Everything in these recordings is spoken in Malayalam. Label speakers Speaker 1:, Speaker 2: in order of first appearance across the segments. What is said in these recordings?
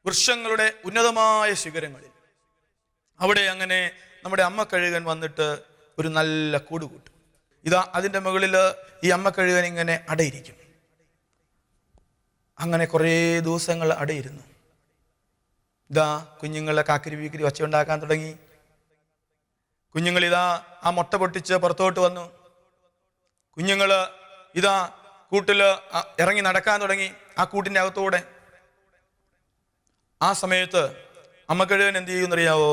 Speaker 1: വൃക്ഷങ്ങളുടെ ഉന്നതമായ ശിഖരങ്ങളിൽ. അവിടെ അങ്ങനെ നമ്മുടെ അമ്മ കഴുകൻ വന്നിട്ട് ഒരു നല്ല കൂട് കൂട്ടും. ഇതാ അതിൻ്റെ മുകളിൽ ഈ അമ്മ കഴുകൻ ഇങ്ങനെ അടയിരിക്കും. അങ്ങനെ കുറേ ദിവസങ്ങൾ അടയിരുന്നു. ഇതാ കുഞ്ഞുങ്ങളെ കാക്കിരി വീക്കിരി ഒച്ച ഉണ്ടാക്കാൻ തുടങ്ങി. കുഞ്ഞുങ്ങളിതാ ആ മുട്ട പൊട്ടിച്ച് പുറത്തോട്ട് വന്നു. കുഞ്ഞുങ്ങൾ ഇതാ കൂട്ടിൽ ഇറങ്ങി നടക്കാൻ തുടങ്ങി, ആ കൂട്ടിൻ്റെ അകത്തൂടെ. ആ സമയത്ത് അമ്മക്കഴുകൻ എന്ത് ചെയ്യുമെന്നറിയാവോ?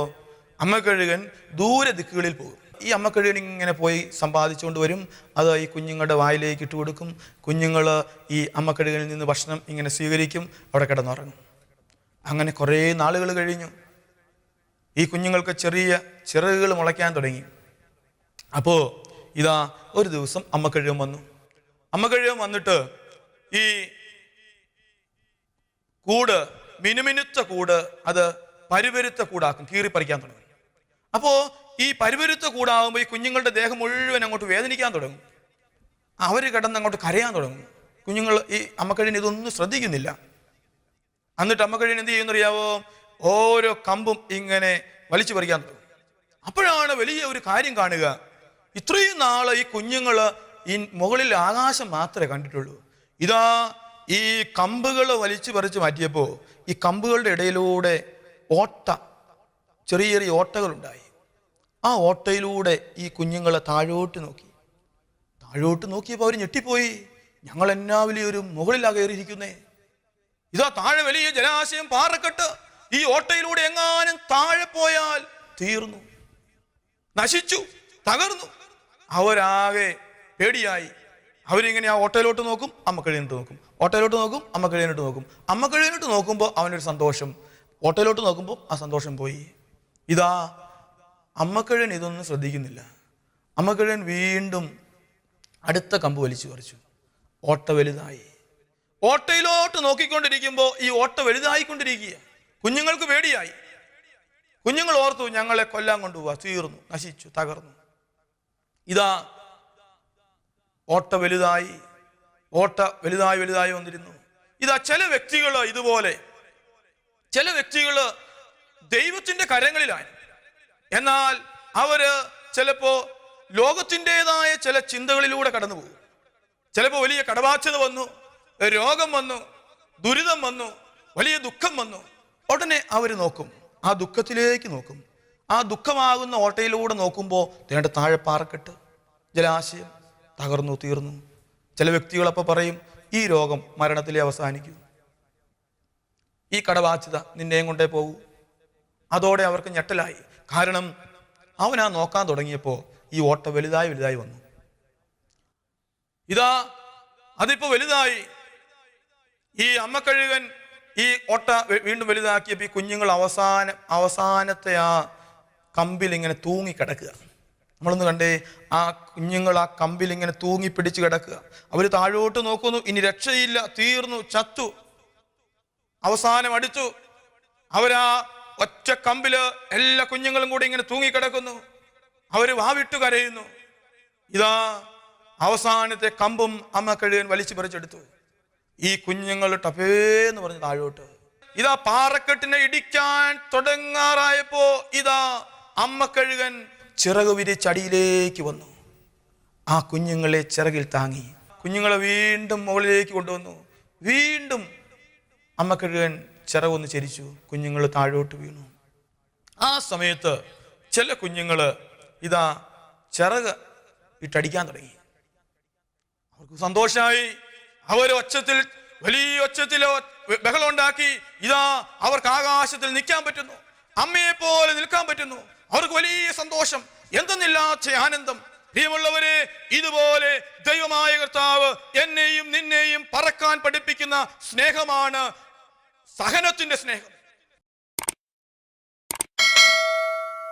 Speaker 1: അമ്മക്കഴുകൻ ദൂരെ ദിക്കുകളിൽ പോകും. ഈ അമ്മക്കഴുകൻ ഇങ്ങനെ പോയി സമ്പാദിച്ചുകൊണ്ട് വരും. അത് ഈ കുഞ്ഞുങ്ങളുടെ വായിലേക്ക് ഇട്ട് കൊടുക്കും. കുഞ്ഞുങ്ങൾ ഈ അമ്മക്കഴുകനിൽ നിന്ന് ഭക്ഷണം ഇങ്ങനെ സ്വീകരിക്കും, അവിടെ കിടന്നുറങ്ങും. അങ്ങനെ കുറേ നാളുകൾ കഴിഞ്ഞു. ഈ കുഞ്ഞുങ്ങൾക്ക് ചെറിയ ചിറകുകൾ മുളയ്ക്കാൻ തുടങ്ങി. അപ്പോൾ ഇതാ ഒരു ദിവസം അമ്മക്കഴുകൻ വന്നു. അമ്മക്കഴുകൻ വന്നിട്ട് ഈ കൂട്, മിനുമിനുത്ത കൂട്, അത് പരുപരുത്ത കൂടാക്കും, കീറിപ്പറിക്കാൻ തുടങ്ങും. അപ്പോൾ ഈ പരുപരുത്ത കൂടാകുമ്പോൾ ഈ കുഞ്ഞുങ്ങളുടെ ദേഹം മുഴുവൻ അങ്ങോട്ട് വേദനിക്കാൻ തുടങ്ങും. അവർ കിടന്ന് അങ്ങോട്ട് കരയാൻ തുടങ്ങും. കുഞ്ഞുങ്ങൾ, ഈ അമ്മക്കഴുകൻ ഇതൊന്നും ശ്രദ്ധിക്കുന്നില്ല. എന്നിട്ട് അമ്മക്കഴുകൻ എന്ത് ചെയ്യുന്നറിയാവോ? ഓരോ കമ്പും ഇങ്ങനെ വലിച്ചു പറിക്കാൻ തുടങ്ങും. അപ്പോഴാണ് വലിയ ഒരു കാര്യം കാണുക. ഇത്രയും നാള് ഈ കുഞ്ഞുങ്ങൾ ഈ മുകളിൽ ആകാശം മാത്രമേ കണ്ടിട്ടുള്ളൂ. ഇതാ ഈ കമ്പുകൾ വലിച്ചു പറിച്ച് മാറ്റിയപ്പോൾ ഈ കമ്പുകളുടെ ഇടയിലൂടെ ഓട്ട, ചെറിയ ചെറിയ ഓട്ടകളുണ്ടായി. ആ ഓട്ടയിലൂടെ ഈ കുഞ്ഞുങ്ങളെ താഴോട്ട് നോക്കി. താഴോട്ട് നോക്കിയപ്പോൾ അവർ ഞെട്ടിപ്പോയി. ഞങ്ങൾ എന്നാ വലിയൊരു മുകളിലാണ് കയറിയിരിക്കുന്നേ. ഇതാ താഴെ വലിയ ജലാശയം, പാറക്കെട്ട്. ഈ ഓട്ടയിലൂടെ എങ്ങാനും താഴെ പോയാൽ തീർന്നു, നശിച്ചു, തകർന്നു. അവരാകെ പേടിയായി. അവരിങ്ങനെ ആ ഓട്ടയിലോട്ട് നോക്കും, അമ്മക്കഴുകനിട്ട് നോക്കും, ഓട്ടയിലോട്ട് നോക്കും, അമ്മക്കഴുകനിട്ട് നോക്കും. അമ്മക്കഴുകനിട്ട് നോക്കുമ്പോൾ അവനൊരു സന്തോഷം, ഓട്ടയിലോട്ട് നോക്കുമ്പോൾ ആ സന്തോഷം പോയി. ഇതാ അമ്മക്കഴുകൻ ഇതൊന്നും ശ്രദ്ധിക്കുന്നില്ല. അമ്മക്കഴുകൻ വീണ്ടും അടുത്ത കമ്പ് വലിച്ചു പറിച്ചു. ഓട്ട വലുതായി. ഓട്ടയിലോട്ട് നോക്കിക്കൊണ്ടിരിക്കുമ്പോൾ ഈ ഓട്ട വലുതായിക്കൊണ്ടിരിക്കുക. കുഞ്ഞുങ്ങൾക്ക് പേടിയായി. കുഞ്ഞുങ്ങൾ ഓർത്തു, ഞങ്ങളെ കൊല്ലാൻ കൊണ്ടുപോവാ, തീർന്നു, നശിച്ചു, തകർന്നു. ഇതാ ഓട്ട വലുതായി, ഓട്ട വലുതായി വലുതായി വന്നിരുന്നു. ഇതാ ചില വ്യക്തികൾ ഇതുപോലെ, ചില വ്യക്തികൾ ദൈവത്തിന്റെ കരങ്ങളിലായി. എന്നാൽ അവര് ചിലപ്പോ ലോകത്തിൻ്റെതായ ചില ചിന്തകളിലൂടെ കടന്നു പോകും. ചിലപ്പോൾ വലിയ കടബാധ്യത വന്നു, രോഗം വന്നു, ദുരിതം വന്നു, വലിയ ദുഃഖം വന്നു. ഉടനെ അവർ നോക്കും, ആ ദുഃഖത്തിലേക്ക് നോക്കും. ആ ദുഃഖമാകുന്ന ഓട്ടയിലൂടെ നോക്കുമ്പോൾ തേണ്ട താഴെ പാറക്കെട്ട്, ജലാശയം, തകർന്നു, തീർന്നു. ചില വ്യക്തികളപ്പോൾ പറയും, ഈ രോഗം മരണത്തിലേ അവസാനിക്കൂ, ഈ കടബാധ്യത നിന്നെയും കൊണ്ടേ പോകൂ. അതോടെ അവർക്ക് ഞെട്ടലായി. കാരണം അവനാ നോക്കാൻ തുടങ്ങിയപ്പോൾ ഈ ഓട്ട വലുതായി വലുതായി വന്നു. ഇതാ അതിപ്പോ വലുതായി. ഈ അമ്മക്കഴുകൻ ഈ ഓട്ട വീണ്ടും വലുതാക്കിയപ്പോൾ ഈ കുഞ്ഞുങ്ങൾ അവസാനത്തെ ആ കമ്പിൽ ഇങ്ങനെ തൂങ്ങിക്കിടക്കുക. നമ്മളൊന്ന് കണ്ടേ, ആ കുഞ്ഞുങ്ങൾ ആ കമ്പിൽ ഇങ്ങനെ തൂങ്ങി പിടിച്ച് കിടക്കുക. അവർ താഴോട്ട് നോക്കുന്നു, ഇനി രക്ഷയില്ല, തീർന്നു, ചത്തു, അവസാനം അടുത്തു. അവരാ ഒറ്റ കമ്പില് എല്ലാ കുഞ്ഞുങ്ങളും കൂടി ഇങ്ങനെ തൂങ്ങിക്കിടക്കുന്നു. അവര് വാവിട്ടു കരയുന്നു. ഇതാ അവസാനത്തെ കമ്പും അമ്മക്കഴുകൻ വലിച്ചു പറിച്ചെടുത്തു. ഈ കുഞ്ഞുങ്ങൾ ടപേന്ന് പറഞ്ഞ് താഴോട്ട്. ഇതാ പാറക്കെട്ടിനെ ഇടിക്കാൻ തുടങ്ങാറായപ്പോ ഇതാ അമ്മക്കഴുകൻ ചിറക് വിരിച്ചടിയിലേക്ക് വന്നു. ആ കുഞ്ഞുങ്ങളെ ചിറകിൽ താങ്ങി. കുഞ്ഞുങ്ങളെ വീണ്ടും മുകളിലേക്ക് കൊണ്ടുവന്നു. വീണ്ടും അമ്മക്കഴുകൻ ചിറകൊന്ന് ചരിച്ചു. കുഞ്ഞുങ്ങൾ താഴോട്ട് വീണു. ആ സമയത്ത് ചില കുഞ്ഞുങ്ങള് ഇതാ ചിറക് ഇട്ടടിക്കാൻ തുടങ്ങി. അവർക്ക് സന്തോഷമായി. അവർ ഒച്ചത്തിൽ, വലിയ ഒച്ചത്തിൽ ബഹളം ഉണ്ടാക്കി. ഇതാ അവർക്ക് ആകാശത്തിൽ നിൽക്കാൻ പറ്റുന്നു, അമ്മയെ പോലെ നിൽക്കാൻ പറ്റുന്നു. അവർക്ക് വലിയ സന്തോഷം, എന്തെന്നില്ലാത്ത ആനന്ദം. പ്രിയമുള്ളവരെ, ഇതുപോലെ ദൈവമായ കർത്താവ് എന്നെയും നിന്നെയും പറക്കാൻ പഠിപ്പിക്കുന്ന സ്നേഹമാണ് സഹനത്തിന്റെ സ്നേഹം.